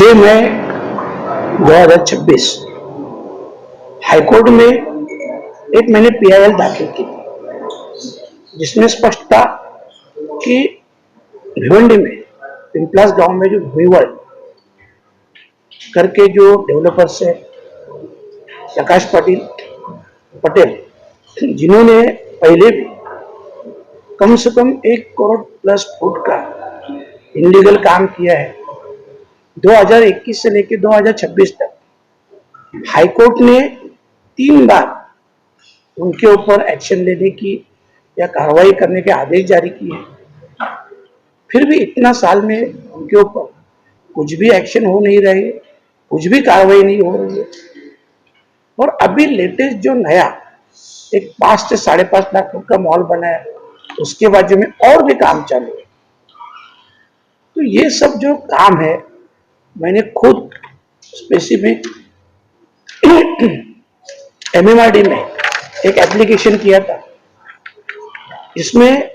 6 मई 2026 high court में एक मैंने पीआईएल दाखिल की जिसमें स्पष्ट था कि भिवंडी में पिंपलास गांव में जो भूमिवर्ग करके जो डेवलपर्स है प्रकाश पटेल जिन्होंने पहले भी कम से कम 1 करोड़ प्लस फुट का इनलीगल काम किया है 2021 से लेकर 2026 तक हाईकोर्ट ने 3 बार उनके ऊपर एक्शन लेने की या कार्रवाई करने के आदेश जारी किए, फिर भी इतना साल में उनके ऊपर कुछ भी एक्शन हो नहीं रहे, कुछ भी कार्रवाई नहीं हो रही है। और अभी लेटेस्ट जो नया एक 5 से 5.5 लाख फुट का मॉल बना है, उसके बाजू में और भी काम चालू है। तो ये सब जो काम है मैंने खुद स्पेसिफिक एमएमआरडी में एक एप्लीकेशन किया था, इसमें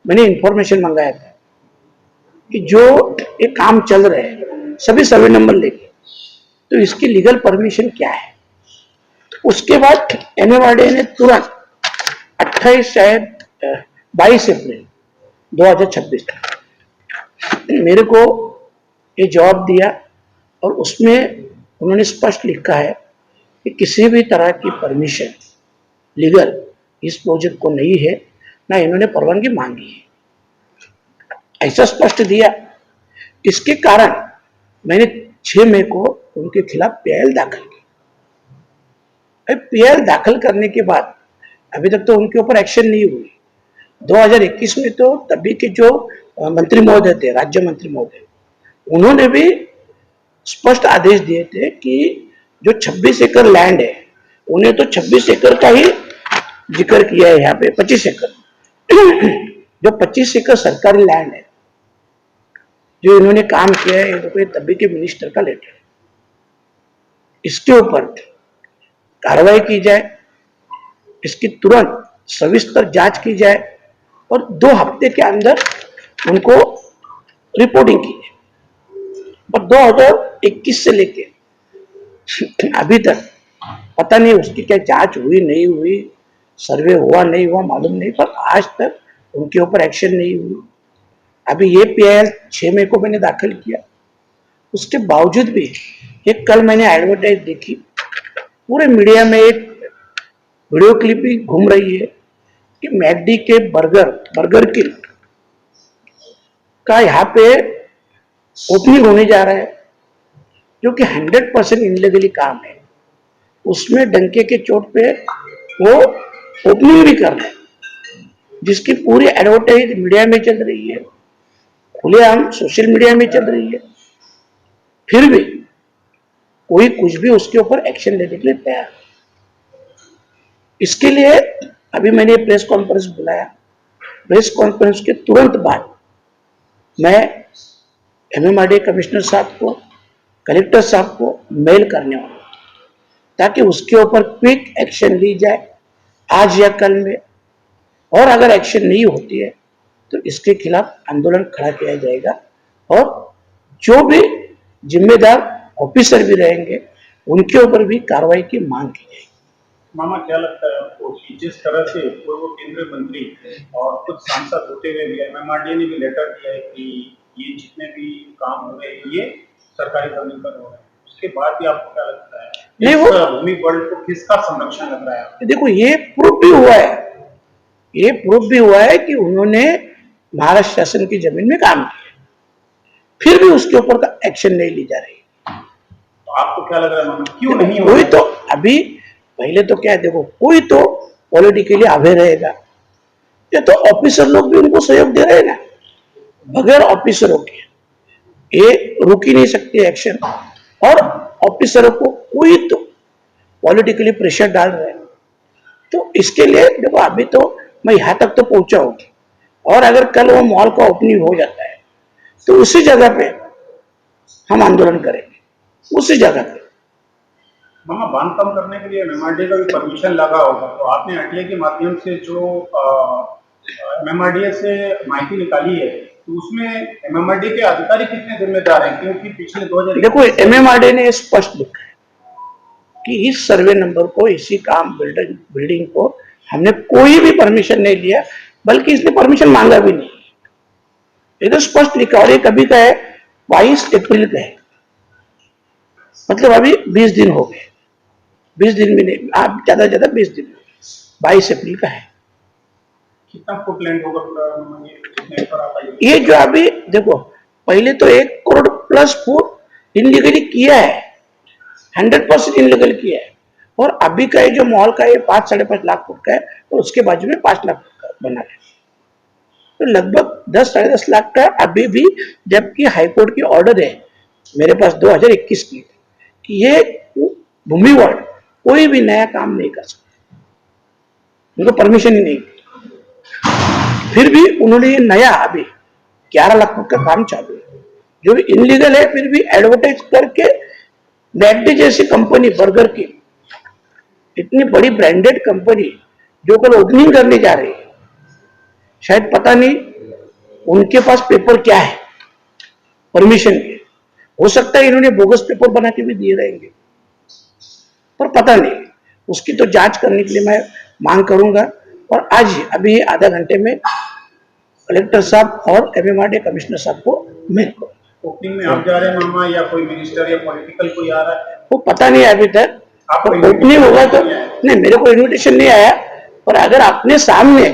मैंने इंफॉर्मेशन मंगाया था कि जो ये काम चल रहे हैं सभी सर्वे नंबर लेके, तो इसकी लीगल परमिशन क्या है। उसके बाद एमएमआरडी ने तुरंत 22 अप्रैल 2026 मेरे को ये जवाब दिया और उसमें उन्होंने स्पष्ट लिखा है कि किसी भी तरह की परमिशन लीगल इस प्रोजेक्ट को नहीं है, ना इन्होंने परवानगी मांगी है, ऐसा स्पष्ट दिया। इसके कारण मैंने 6 मई को उनके खिलाफ पीआईएल दाखिल की। पीआईएल दाखिल करने के बाद अभी तक तो उनके ऊपर एक्शन नहीं हुई। 2021 में तो तभी के जो मंत्री महोदय थे, राज्य मंत्री महोदय, उन्होंने भी स्पष्ट आदेश दिए थे कि जो 26 एकड़ लैंड है उन्हें तो 26 एकड़ का ही जिक्र किया है। यहाँ पे 25 एकड़ जो 25 एकड़ सरकारी लैंड है जो इन्होंने काम किया है, ये तभी के मिनिस्टर का लेटर है। इसके ऊपर कार्रवाई की जाए, इसकी तुरंत सविस्तर जांच की जाए और 2 हफ्ते के अंदर उनको रिपोर्टिंग की जाए। और 2021 से लेके अभी तक पता नहीं उसकी क्या जांच हुई नहीं हुई, सर्वे हुआ नहीं हुआ मालूम नहीं, पर आज तक उनके ऊपर एक्शन नहीं हुई। अभी ये पीआईएल 6 मई को मैंने दाखिल किया, उसके बावजूद भी एक कल मैंने एडवर्टाइज देखी, पूरे मीडिया में एक वीडियो क्लिप भी घूम रही है कि मैकडी के बर्गर किंग का यहाँ पे ओपनिंग होने जा रहा है, जो कि 100% इनलीगली काम है। उसमें डंके के चोट पे वो ओपनिंग भी कर रहे हैं, जिसकी पूरी एडवर्टाइज मीडिया में चल रही है, खुलेआम सोशल मीडिया में चल रही है, फिर भी कोई कुछ भी उसके ऊपर एक्शन लेने के लिए तैयार। इसके लिए अभी मैंने प्रेस कॉन्फ्रेंस बुलाया। प्रेस कॉन्फ्रेंस के तुरंत बाद मैं एमएमआरडी कमिश्नर साहब को, कलेक्टर साहब को मेल करने वाला ताकि उसके ऊपर क्विक एक्शन ली जाए आज या कल में। और अगर एक्शन नहीं होती है तो इसके खिलाफ आंदोलन खड़ा किया जाएगा और जो भी जिम्मेदार ऑफिसर भी रहेंगे उनके ऊपर भी कार्रवाई की मांग की जाएगी। मामा, क्या लगता है आपको कि जिस तरह से पूर्व केंद्रीय मंत्री और कुछ सांसद होते हुए भी एमएमआरडी ने भी लेटर दिया है कि ये जितने भी काम हो रहे हैं ये सरकारी जमीन पर हो रहे हैं, उसके बाद भी आपको क्या लगता है नहीं वो भूमि वर्ल्ड को किसका संरक्षण लग रहा है? देखो, ये प्रूफ भी हुआ है कि उन्होंने महाराष्ट्र शासन की जमीन में काम किया, फिर भी उसके ऊपर का एक्शन नहीं ली जा रही। तो आपको क्या लग रहा है क्यों नहीं हो? कोई तो अभी पहले तो क्या है, देखो, कोई तो पॉलिटिकली आगे रहेगा, ये तो ऑफिसर लोग भी उनको सहयोग दे रहे हैं ना। बगैर ऑफिसरों के ये रुक ही नहीं सकते एक्शन, और ऑफिसरों को कोई तो पॉलिटिकली प्रेशर डाल रहे हैं। तो इसके लिए देखो, अभी तो मैं यहां तक तो पहुंचा हूं, और अगर कल वो मॉल का ओपनिंग हो जाता है तो उसी जगह पे हम आंदोलन करेंगे, उसी जगह पे। मामा, बांधकाम करने के लिए एमएमआरडी का भी परमिशन लगा होगा, तो आपने आरटीआई के माध्यम से जो एमएमआरडी से माहिती निकाली है तो उसमें एमएमआरडी के अधिकारी कितने जिम्मेदार हैं, क्योंकि पिछले 2021 देखो एमएमआरडी ने स्पष्ट लिखा है कि इस सर्वे नंबर को, इसी काम बिल्डिंग को हमने कोई भी परमिशन नहीं लिया, बल्कि इसने परमिशन मांगा भी नहीं। ये तो स्पष्ट लिखा। और ये कभी का है, 22 अप्रैल का है, मतलब अभी 20 दिन हो गए। 20 दिन भी नहीं, आप ज्यादा ज्यादा 20 दिन, 22 अप्रैल का है। कितना फुटलैंड होगा पूरा, ये कितने पर आप आइए? ये जो अभी देखो, पहले तो 1 करोड़ प्लस फुट इनलीगली किया है, 100% इनलीगल किया है। और अभी का ये जो मॉल का ये 5-5.5 लाख फुट का है, और उसके बाजू में 5 लाख फुट का बना है, तो लगभग 10-10.5 लाख का अभी भी, जबकि हाईकोर्ट की ऑर्डर है मेरे पास 2021 की कि ये भूमि वार्ड कोई भी नया काम नहीं कर सकता, उनको परमिशन ही नहीं। फिर भी उन्होंने ये नया अभी 11 लाख फुट का काम चालू है, जो भी इनलीगल है, फिर भी एडवर्टाइज करके मैकडी जैसी कंपनी, बर्गर की इतनी बड़ी ब्रांडेड कंपनी जो कल ओपनिंग करने जा रही है, शायद पता नहीं उनके पास पेपर क्या है परमिशन के, हो सकता है इन्होंने बोगस पेपर बना के भी दिए रहेंगे, पर पता नहीं। उसकी तो जांच करने के लिए मैं मांग करूंगा। और आज अभी आधा घंटे में कलेक्टर साहब और एमएमआरडी कमिश्नर साहब को मेल करो। ओपनिंग में आप जा रहे हैं मामा, या कोई मिनिस्टर या पॉलिटिकल कोई आ रहा है? वो पता नहीं अभी तक, आपको ओपनिंग होगा तो नहीं, मेरे को इन्विटेशन नहीं आया। और अगर अपने सामने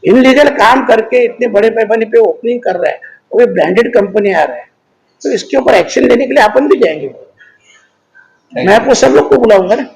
इनलीगल काम करके इतने बड़े पैमाने पे ओपनिंग कर रहा है, वो ब्रांडेड कंपनी आ रहा है, तो इसके ऊपर एक्शन लेने के लिए अपन भी जाएंगे। मैं आपको सब लोग को बुलाऊंगा ना।